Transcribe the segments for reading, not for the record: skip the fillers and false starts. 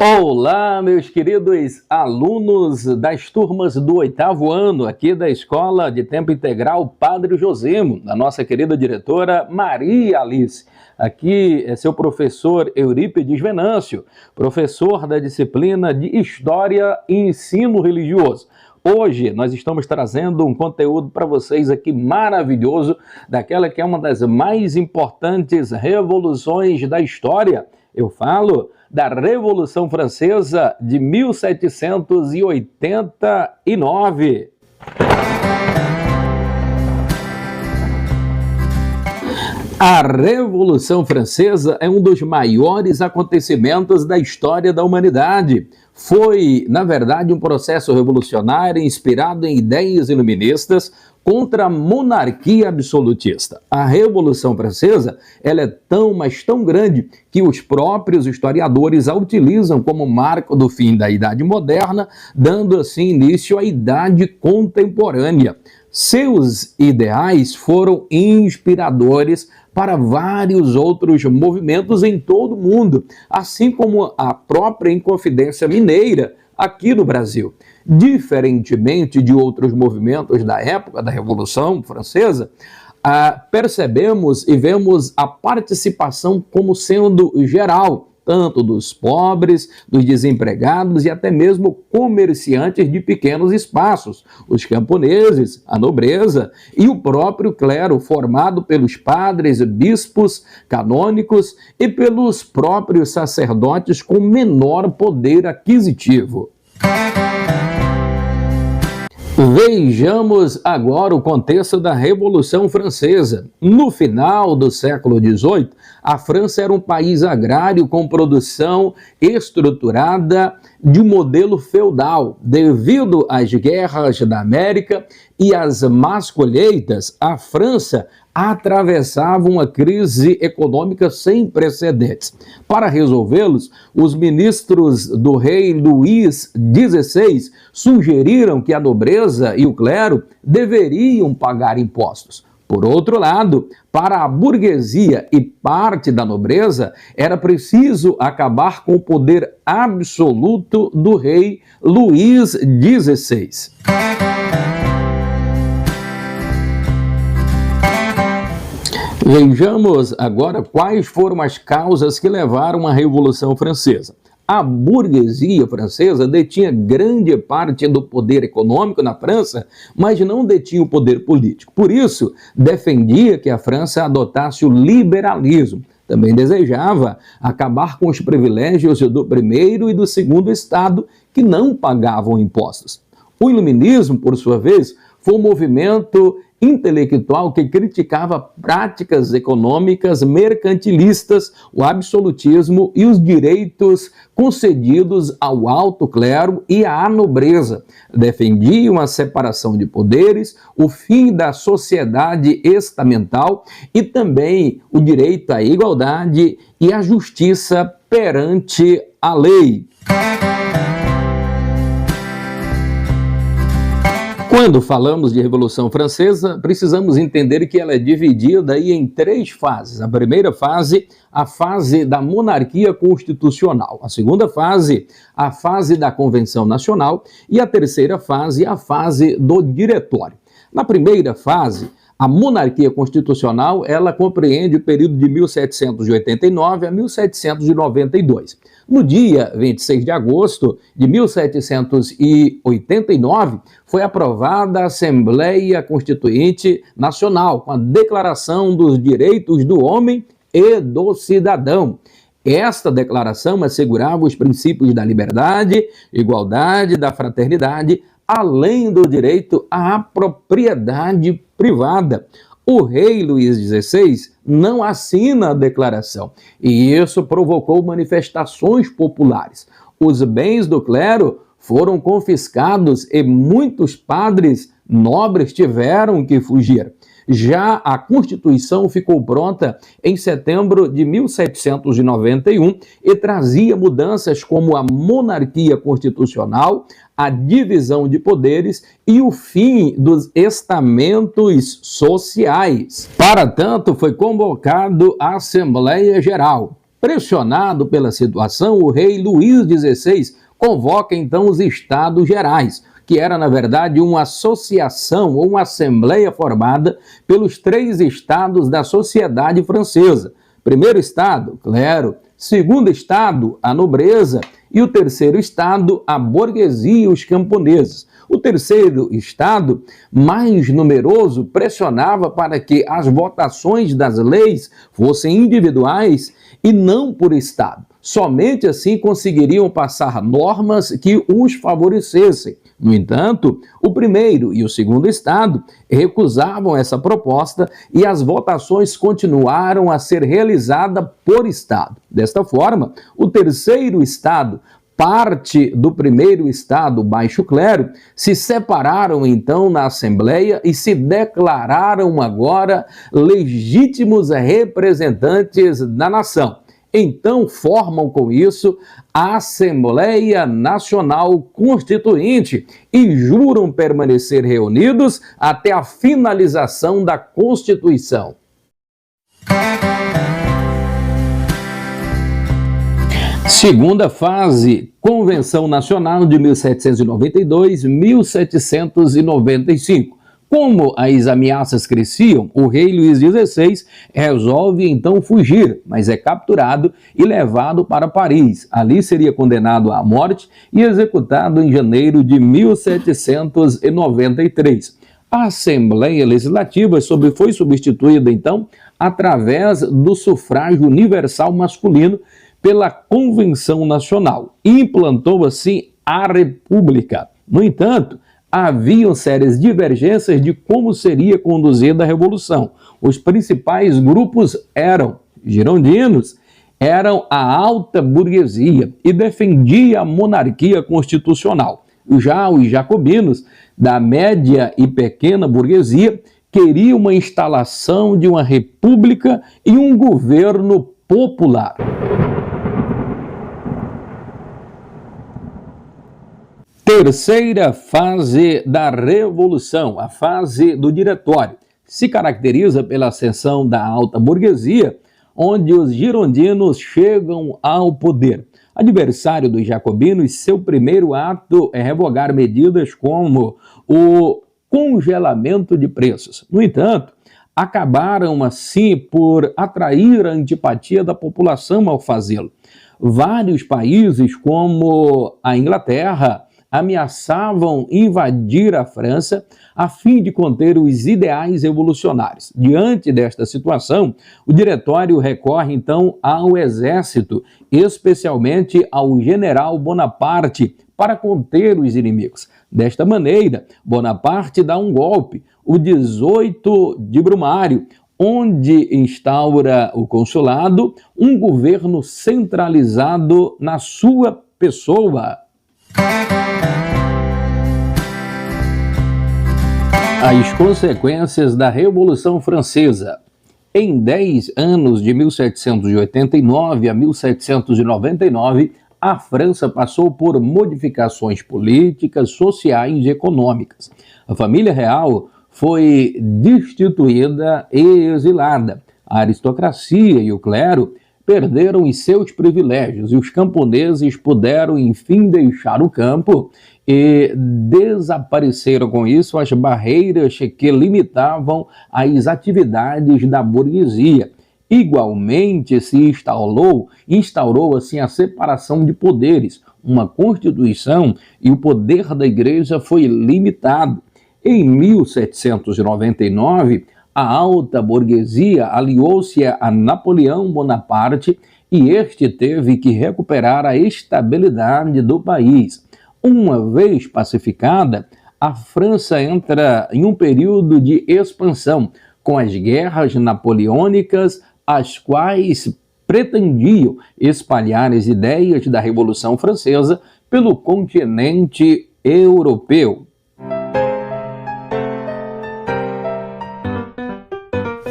Olá, meus queridos alunos das turmas do 8º ano aqui da Escola de Tempo Integral Padre Josimo, da nossa querida diretora Maria Alice. Aqui é seu professor Eurípides Venâncio, professor da disciplina de História e Ensino Religioso. Hoje nós estamos trazendo um conteúdo para vocês aqui maravilhoso, daquela que é uma das mais importantes revoluções da história. Eu falo da Revolução Francesa de 1789. A Revolução Francesa é um dos maiores acontecimentos da história da humanidade. Foi, na verdade, um processo revolucionário inspirado em ideias iluministas contra a monarquia absolutista. A Revolução Francesa ela é tão, mas tão grande que os próprios historiadores a utilizam como marco do fim da Idade Moderna, dando assim início à Idade Contemporânea. Seus ideais foram inspiradores para vários outros movimentos em todo o mundo, assim como a própria Inconfidência Mineira aqui no Brasil. Diferentemente de outros movimentos da época da Revolução Francesa, percebemos e vemos a participação como sendo geral, tanto dos pobres, dos desempregados e até mesmo comerciantes de pequenos espaços, os camponeses, a nobreza e o próprio clero, formado pelos padres, bispos, canônicos e pelos próprios sacerdotes com menor poder aquisitivo. Vejamos agora o contexto da Revolução Francesa. No final do século XVIII, a França era um país agrário com produção estruturada de modelo feudal. Devido às guerras da América e às más colheitas, a França atravessava uma crise econômica sem precedentes. Para resolvê-los, os ministros do rei Luís XVI sugeriram que a nobreza e o clero deveriam pagar impostos. Por outro lado, para a burguesia e parte da nobreza, era preciso acabar com o poder absoluto do rei Luís XVI. Vejamos agora quais foram as causas que levaram à Revolução Francesa. A burguesia francesa detinha grande parte do poder econômico na França, mas não detinha o poder político. Por isso, defendia que a França adotasse o liberalismo. Também desejava acabar com os privilégios do primeiro e do segundo estado, que não pagavam impostos. O iluminismo, por sua vez, foi um movimento intelectual que criticava práticas econômicas mercantilistas, o absolutismo e os direitos concedidos ao alto clero e à nobreza. Defendiam a separação de poderes, o fim da sociedade estamental e também o direito à igualdade e à justiça perante a lei. Quando falamos de Revolução Francesa, precisamos entender que ela é dividida em três fases. A primeira fase, a fase da monarquia constitucional. A segunda fase, a fase da Convenção Nacional. E a terceira fase, a fase do Diretório. Na primeira fase, a monarquia constitucional, ela compreende o período de 1789 a 1792. No dia 26 de agosto de 1789, foi aprovada a Assembleia Constituinte Nacional, com a Declaração dos Direitos do Homem e do Cidadão. Esta declaração assegurava os princípios da liberdade, igualdade, da fraternidade, além do direito à propriedade privada. O rei Luís XVI não assina a declaração e isso provocou manifestações populares. Os bens do clero foram confiscados e muitos padres nobres tiveram que fugir. Já a Constituição ficou pronta em setembro de 1791 e trazia mudanças como a monarquia constitucional, a divisão de poderes e o fim dos estamentos sociais. Para tanto, foi convocado a Assembleia Geral. Pressionado pela situação, o rei Luís XVI convoca então os Estados Gerais, que era, na verdade, uma associação ou uma assembleia formada pelos 3 estados da sociedade francesa. Primeiro estado, clero. Segundo estado, a nobreza. E o terceiro estado, a burguesia e os camponeses. O terceiro estado, mais numeroso, pressionava para que as votações das leis fossem individuais e não por estado. Somente assim conseguiriam passar normas que os favorecessem. No entanto, o primeiro e o segundo estado recusavam essa proposta e as votações continuaram a ser realizadas por estado. Desta forma, o terceiro estado, parte do primeiro estado, baixo clero, se separaram então na Assembleia e se declararam agora legítimos representantes da nação. Então formam com isso a Assembleia Nacional Constituinte e juram permanecer reunidos até a finalização da Constituição. Segunda fase, Convenção Nacional de 1792-1795. Como as ameaças cresciam, o rei Luís XVI resolve então fugir, mas é capturado e levado para Paris. Ali seria condenado à morte e executado em janeiro de 1793. A Assembleia Legislativa foi substituída então através do sufrágio universal masculino pela Convenção Nacional. Implantou assim a República. No entanto, haviam sérias divergências de como seria conduzida a Revolução. Os principais grupos eram girondinos, eram a alta burguesia e defendia a monarquia constitucional. Já os jacobinos, da média e pequena burguesia, queriam uma instalação de uma república e um governo popular. Terceira fase da Revolução, a fase do Diretório, se caracteriza pela ascensão da alta burguesia, onde os girondinos chegam ao poder. Adversário dos jacobinos, seu primeiro ato é revogar medidas como o congelamento de preços. No entanto, acabaram assim por atrair a antipatia da população ao fazê-lo. Vários países, como a Inglaterra, ameaçavam invadir a França a fim de conter os ideais revolucionários. Diante desta situação, o Diretório recorre então ao exército, especialmente ao general Bonaparte, para conter os inimigos. Desta maneira, Bonaparte dá um golpe, o 18 de Brumário, onde instaura o consulado, um governo centralizado na sua pessoa. As consequências da Revolução Francesa. Em 10 anos, de 1789 a 1799, a França passou por modificações políticas, sociais e econômicas. A família real foi destituída e exilada. A aristocracia e o clero perderam os seus privilégios e os camponeses puderam, enfim, deixar o campo e desapareceram com isso as barreiras que limitavam as atividades da burguesia. Igualmente se instaurou assim a separação de poderes, uma constituição, e o poder da igreja foi limitado. Em 1799, a alta burguesia aliou-se a Napoleão Bonaparte e este teve que recuperar a estabilidade do país. Uma vez pacificada, a França entra em um período de expansão, com as guerras napoleônicas, as quais pretendiam espalhar as ideias da Revolução Francesa pelo continente europeu.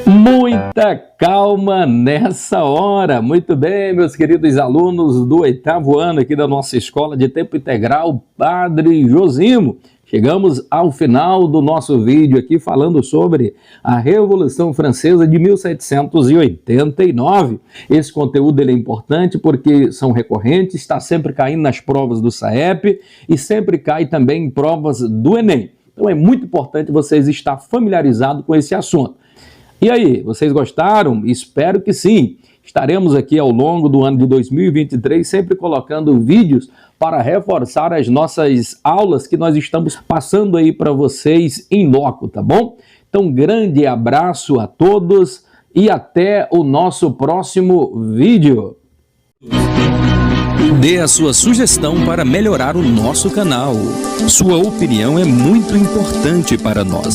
Muita calma nessa hora. Muito bem, meus queridos alunos do 8º ano aqui da nossa Escola de Tempo Integral Padre Josimo. Chegamos ao final do nosso vídeo aqui falando sobre a Revolução Francesa de 1789. Esse conteúdo ele é importante porque são recorrentes, está sempre caindo nas provas do SAEP e sempre cai também em provas do Enem. Então é muito importante vocês estar familiarizados com esse assunto. E aí, vocês gostaram? Espero que sim. Estaremos aqui ao longo do ano de 2023 sempre colocando vídeos para reforçar as nossas aulas que nós estamos passando aí para vocês em loco, tá bom? Então, grande abraço a todos e até o nosso próximo vídeo. Dê a sua sugestão para melhorar o nosso canal. Sua opinião é muito importante para nós.